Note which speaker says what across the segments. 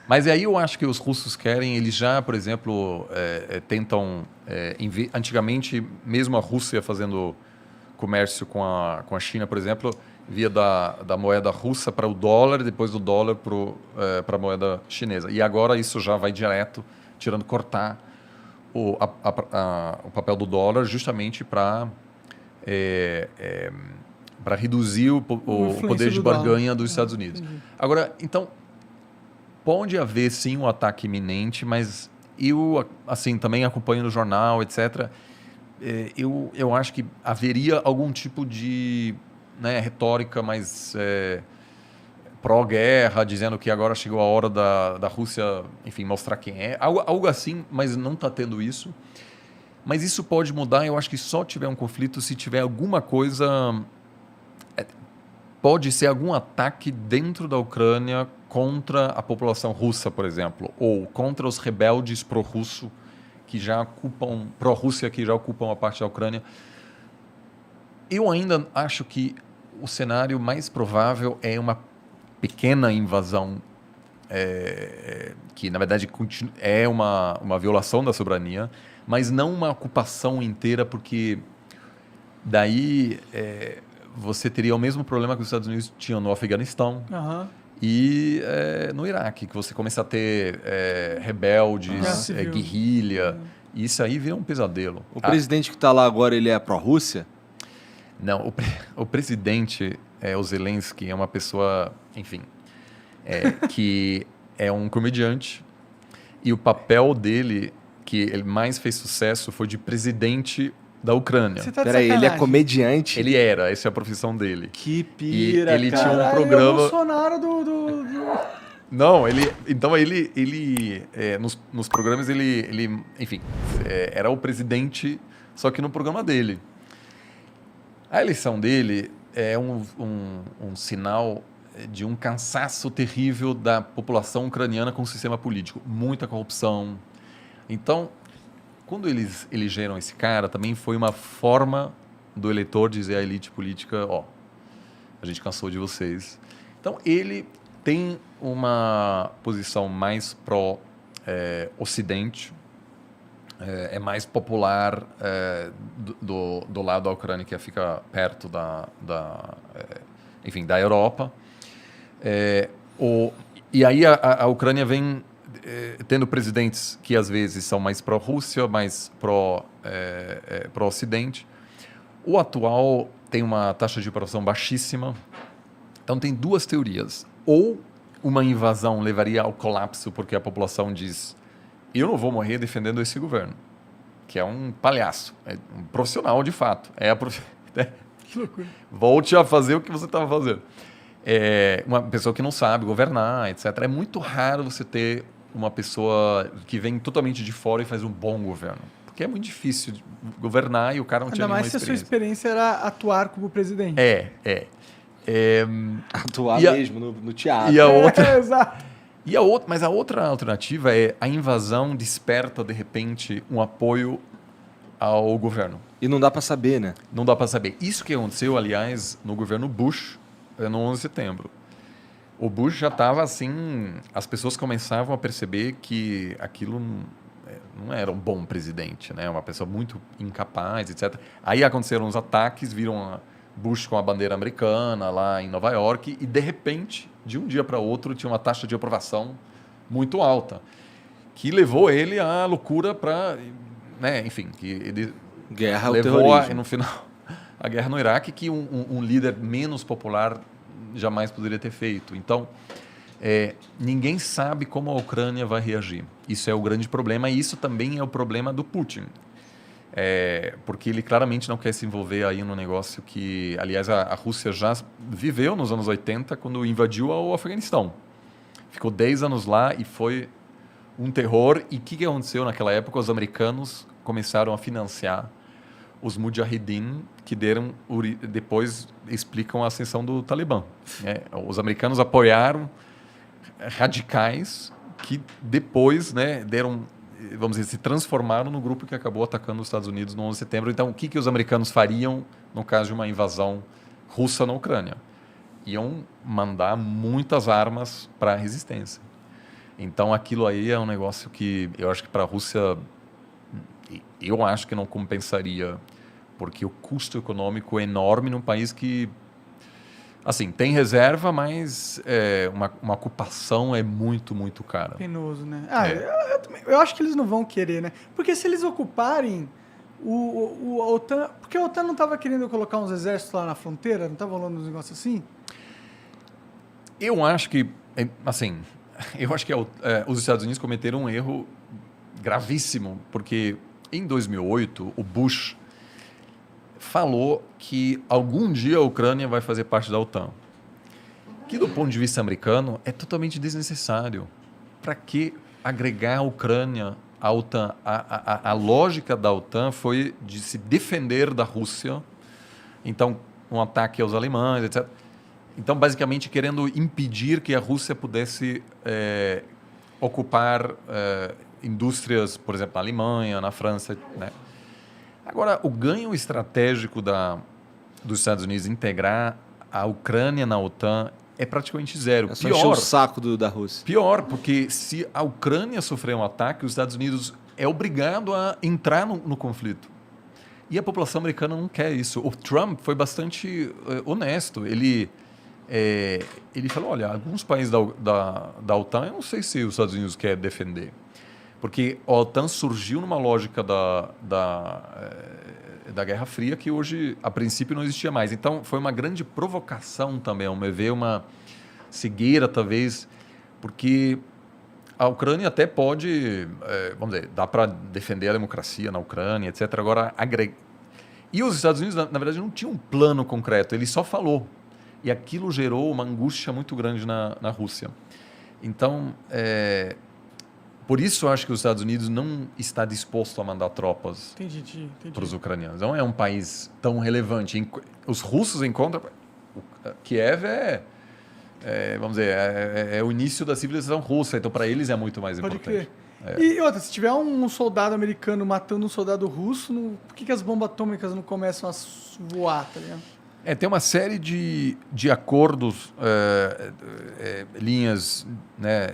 Speaker 1: Mas aí eu acho que os russos querem, eles já, por exemplo, tentam... antigamente, mesmo a Rússia fazendo comércio com a China, por exemplo, via da moeda russa para o dólar, depois do dólar para a moeda chinesa. E agora isso já vai direto, cortar o papel do dólar justamente para reduzir o poder de barganha dos Estados Unidos.
Speaker 2: Entendi.
Speaker 1: Agora, então, pode haver sim um ataque iminente, mas eu assim também acompanho no jornal, etc. Eu acho que haveria algum tipo de retórica mais pró-guerra, dizendo que agora chegou a hora da Rússia, enfim, mostrar quem é. Algo assim, mas não está tendo isso. Mas isso pode mudar, eu acho que só tiver um conflito se tiver alguma coisa... Pode ser algum ataque dentro da Ucrânia contra a população russa, por exemplo, ou contra os rebeldes pró-russo que já ocupam, pró-Rússia que já ocupam a parte da Ucrânia. Eu ainda acho que o cenário mais provável é uma pequena invasão, que na verdade é uma violação da soberania, mas não uma ocupação inteira, porque daí você teria o mesmo problema que os Estados Unidos tinham no Afeganistão e no Iraque, que você começa a ter rebeldes, guerrilha, e isso aí vira um pesadelo.
Speaker 3: O presidente que está lá agora, ele é pró-Rússia?
Speaker 1: Não, o presidente, o Zelensky, é uma pessoa, enfim, que é um comediante, e o papel dele, que ele mais fez sucesso, foi de presidente da Ucrânia.
Speaker 2: Você tá de
Speaker 3: Peraí, ele é
Speaker 2: sacanagem.
Speaker 3: comediante?
Speaker 1: Ele era, essa é a profissão dele.
Speaker 3: Que pira,
Speaker 1: ele
Speaker 3: cara.
Speaker 1: tinha um
Speaker 2: Caralho,
Speaker 1: programa...
Speaker 2: é o Bolsonaro do...
Speaker 1: Não, ele nos programas ele enfim, era o presidente, só que no programa dele. A eleição dele é um sinal de um cansaço terrível da população ucraniana com o sistema político. Muita corrupção. Então, quando eles elegeram esse cara, também foi uma forma do eleitor dizer à elite política, a gente cansou de vocês. Então, ele tem uma posição mais pró-Ocidente, é mais popular do lado da Ucrânia, que fica perto enfim, da Europa. E aí a Ucrânia vem tendo presidentes que às vezes são mais pró-Rússia, mais pró-Ocidente. O atual tem uma taxa de aprovação baixíssima. Então tem duas teorias. Ou uma invasão levaria ao colapso porque a população diz: eu não vou morrer defendendo esse governo, que é um palhaço, é um profissional de fato.
Speaker 2: Que loucura.
Speaker 1: Volte a fazer o que você estava fazendo. Uma pessoa que não sabe governar, etc. É muito raro você ter uma pessoa que vem totalmente de fora e faz um bom governo. Porque é muito difícil governar e o cara não tinha nenhuma experiência.
Speaker 2: Ainda mais se a sua experiência era atuar como presidente.
Speaker 3: Atuar mesmo no teatro.
Speaker 1: E a outra,
Speaker 2: Exato.
Speaker 1: mas a outra alternativa é a invasão desperta, de repente, um apoio ao governo.
Speaker 3: E não dá para saber, né?
Speaker 1: Não dá para saber. Isso que aconteceu, aliás, no governo Bush, no 11 de setembro. O Bush já estava assim, as pessoas começavam a perceber que aquilo não era um bom presidente, né? Uma pessoa muito incapaz, etc. Aí aconteceram os ataques, viram Bush com a bandeira americana lá em Nova York e, de repente, de um dia para outro, tinha uma taxa de aprovação muito alta, que levou ele à loucura para... enfim, que ele
Speaker 3: guerra ao
Speaker 1: levou
Speaker 3: terrorismo.
Speaker 1: no final a guerra no Iraque, que um líder menos popular jamais poderia ter feito. Então, ninguém sabe como a Ucrânia vai reagir. Isso é o grande problema, e isso também é o problema do Putin. Porque ele claramente não quer se envolver aí no negócio que, aliás, a Rússia já viveu nos anos 80, quando invadiu o Afeganistão. Ficou 10 anos lá e foi um terror. E o que aconteceu naquela época? Os americanos começaram a financiar os Mujahideen, que depois explicam a ascensão do Talibã. Os americanos apoiaram radicais que depois vamos dizer, se transformaram no grupo que acabou atacando os Estados Unidos no 11 de setembro. Então, o que os americanos fariam no caso de uma invasão russa na Ucrânia? Iam mandar muitas armas para a resistência. Então, aquilo aí é um negócio que eu acho que para a Rússia, eu acho que não compensaria, porque o custo econômico é enorme num país que, assim, tem reserva, mas uma ocupação é muito, muito cara.
Speaker 2: Penoso, né? Eu acho que eles não vão querer, né? Porque se eles ocuparem a OTAN... Porque a OTAN não estava querendo colocar uns exércitos lá na fronteira? Não estava rolando uns negócios assim?
Speaker 1: Eu acho que, assim, os Estados Unidos cometeram um erro gravíssimo, porque em 2008 o Bush falou que algum dia a Ucrânia vai fazer parte da OTAN, que do ponto de vista americano é totalmente desnecessário. Para que agregar a Ucrânia à OTAN? A lógica da OTAN foi de se defender da Rússia, então um ataque aos alemães, etc. Então, basicamente, querendo impedir que a Rússia pudesse ocupar indústrias, por exemplo, na Alemanha, na França, né? Agora, o ganho estratégico dos Estados Unidos integrar a Ucrânia na OTAN é praticamente zero.
Speaker 3: É só encher o saco da Rússia.
Speaker 1: Pior, porque se a Ucrânia sofrer um ataque, os Estados Unidos é obrigado a entrar no conflito. E a população americana não quer isso. O Trump foi bastante honesto. Ele falou, olha, alguns países da OTAN, eu não sei se os Estados Unidos querem defender. Porque a OTAN surgiu numa lógica da Guerra Fria que hoje, a princípio, não existia mais. Então, foi uma grande provocação também, ao meu ver, uma cegueira, talvez, porque a Ucrânia até pode, vamos dizer, dá para defender a democracia na Ucrânia, etc. Agora, e os Estados Unidos, na verdade, não tinham um plano concreto, ele só falou. E aquilo gerou uma angústia muito grande na Rússia. Então, por isso eu acho que os Estados Unidos não está disposto a mandar tropas para os ucranianos. Não é um país tão relevante. Os russos encontram... Kiev vamos dizer, é o início da civilização russa. Então, para eles é muito mais importante.
Speaker 2: Pode crer. E outra, se tiver um soldado americano matando um soldado russo, por que as bombas atômicas não começam a voar, tá ligado?
Speaker 1: Tem uma série de acordos, linhas, né,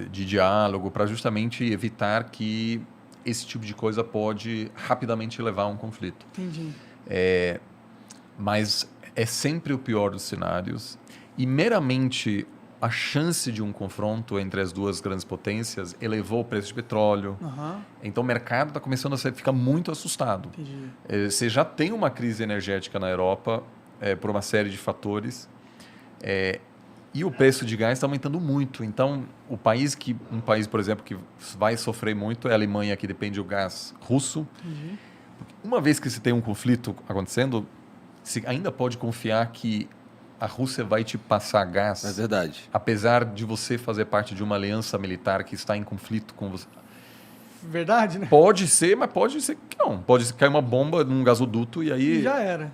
Speaker 1: de diálogo para justamente evitar que esse tipo de coisa pode rapidamente levar a um conflito.
Speaker 2: Entendi.
Speaker 1: Mas é sempre o pior dos cenários e meramente a chance de um confronto entre as duas grandes potências elevou o preço de petróleo.
Speaker 2: Uhum.
Speaker 1: Então o mercado está começando a ficar muito assustado.
Speaker 2: Entendi.
Speaker 1: Você já tem uma crise energética na Europa, por uma série de fatores, e o preço de gás está aumentando muito. Então, um país, por exemplo, que vai sofrer muito é a Alemanha, que depende do gás russo.
Speaker 2: Uhum.
Speaker 1: Uma vez que você tem um conflito acontecendo, você ainda pode confiar que a Rússia vai te passar gás.
Speaker 3: É verdade.
Speaker 1: Apesar de você fazer parte de uma aliança militar que está em conflito com você.
Speaker 2: Verdade, né?
Speaker 1: Pode ser, mas pode ser que não. Pode cair uma bomba num gasoduto e aí...
Speaker 2: E já era.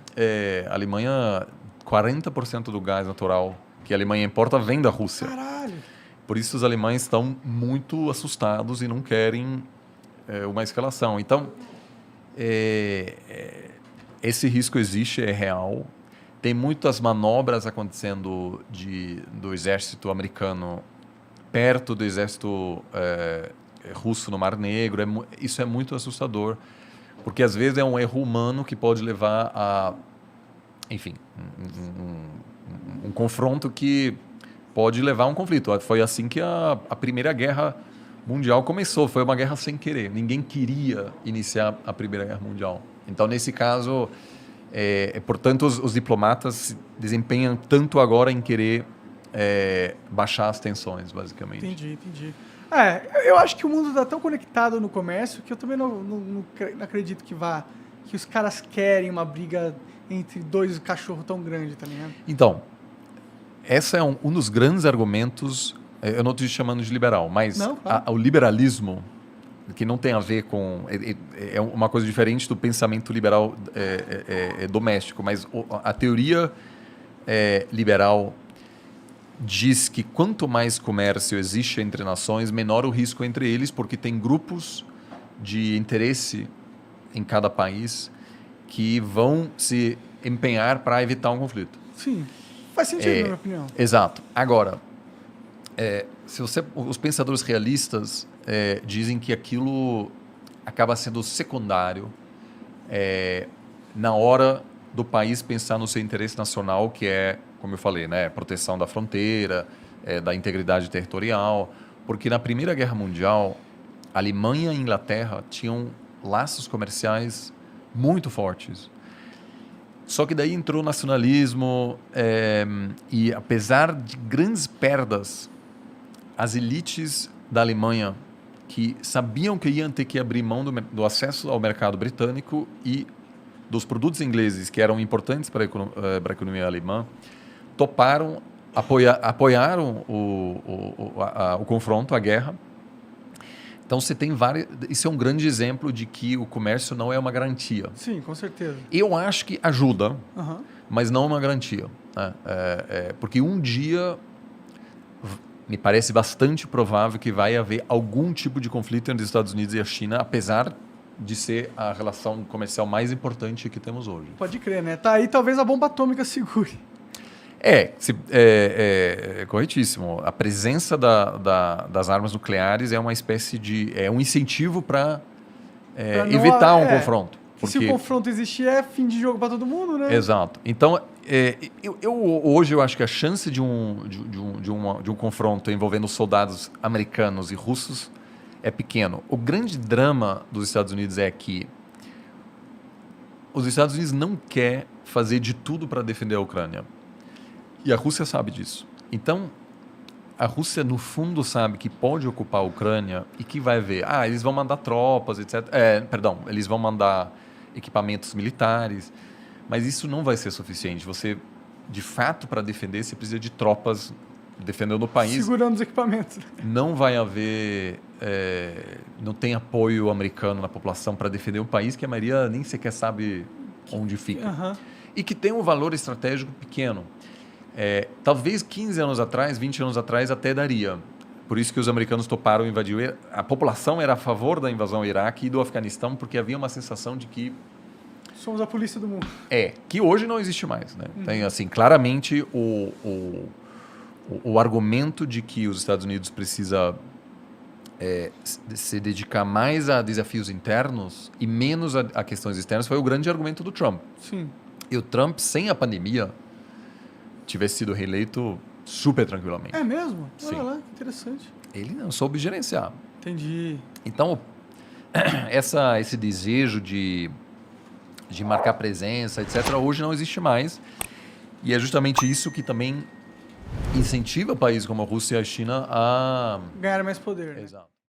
Speaker 1: A Alemanha, 40% do gás natural que a Alemanha importa vem da Rússia.
Speaker 2: Caralho.
Speaker 1: Por isso os alemães estão muito assustados e não querem uma escalação. Então, esse risco existe, é real. Tem muitas manobras acontecendo do exército americano perto do exército russo no Mar Negro. Isso é muito assustador, porque às vezes é um erro humano que pode levar a, enfim, um confronto que pode levar a um conflito. Foi assim que a Primeira Guerra Mundial começou, foi uma guerra sem querer. Ninguém queria iniciar a Primeira Guerra Mundial. Então, nesse caso, portanto, os diplomatas desempenham tanto agora em querer baixar as tensões, basicamente.
Speaker 2: Entendi. Eu acho que o mundo está tão conectado no comércio que eu também não acredito que os caras querem uma briga entre dois cachorros tão grandes, tá ligado?
Speaker 1: Então, esse é um dos grandes argumentos, eu não estou te chamando de liberal, mas
Speaker 2: não, claro.
Speaker 1: O liberalismo, que não tem a ver com... É uma coisa diferente do pensamento liberal doméstico, mas a teoria liberal diz que quanto mais comércio existe entre nações, menor o risco entre eles, porque tem grupos de interesse em cada país que vão se empenhar para evitar um conflito.
Speaker 2: Sim, faz sentido, na minha opinião.
Speaker 1: Exato. Agora, Os pensadores realistas dizem que aquilo acaba sendo secundário na hora do país pensar no seu interesse nacional, que é, como eu falei, né, proteção da fronteira, da integridade territorial, porque na Primeira Guerra Mundial, a Alemanha e a Inglaterra tinham laços comerciais muito fortes. Só que daí entrou o nacionalismo e, apesar de grandes perdas, as elites da Alemanha, que sabiam que iam ter que abrir mão do acesso ao mercado britânico e dos produtos ingleses, que eram importantes para a economia alemã, toparam, apoiaram o confronto, a guerra. Então, você tem vários... Isso é um grande exemplo de que o comércio não é uma garantia.
Speaker 2: Sim, com certeza.
Speaker 1: Eu acho que ajuda, mas não é uma garantia. Né? Porque um dia me parece bastante provável que vai haver algum tipo de conflito entre os Estados Unidos e a China, apesar de ser a relação comercial mais importante que temos hoje.
Speaker 2: Pode crer, né? Tá aí, talvez a bomba atômica segure.
Speaker 1: Corretíssimo. A presença das armas nucleares é uma espécie de... É um incentivo para evitar um confronto.
Speaker 2: Porque... Se o confronto existir, é fim de jogo para todo mundo, né?
Speaker 1: Exato. Então, hoje eu acho que a chance de um confronto envolvendo soldados americanos e russos é pequeno. O grande drama dos Estados Unidos é que os Estados Unidos não quer fazer de tudo para defender a Ucrânia. E a Rússia sabe disso. Então, a Rússia, no fundo, sabe que pode ocupar a Ucrânia e que vai ver... eles vão mandar tropas, etc. Eles vão mandar equipamentos militares, mas isso não vai ser suficiente. Você, de fato, para defender, você precisa de tropas defendendo o país.
Speaker 2: Segurando os equipamentos.
Speaker 1: Não vai haver... não tem apoio americano na população para defender um país que a maioria nem sequer sabe onde fica. E que tem um valor estratégico pequeno. Talvez 15 anos atrás, 20 anos atrás, até daria. Por isso que os americanos toparam invadir. A população era a favor da invasão ao Iraque e do Afeganistão, porque havia uma sensação de que...
Speaker 2: Somos a polícia do mundo.
Speaker 1: Que hoje não existe mais. Né? Tem, assim, claramente o argumento de que os Estados Unidos precisa se dedicar mais a desafios internos e menos a questões externas foi o grande argumento do Trump.
Speaker 2: Sim.
Speaker 1: E o Trump, sem a pandemia, tivesse sido reeleito super tranquilamente.
Speaker 2: É mesmo?
Speaker 1: Sim.
Speaker 2: Olha lá, que interessante.
Speaker 1: Ele não soube gerenciar.
Speaker 2: Entendi.
Speaker 1: Então, esse desejo de marcar presença, etc., hoje não existe mais. E é justamente isso que também incentiva países como a Rússia e a China a...
Speaker 2: ganhar mais poder.
Speaker 1: Exato.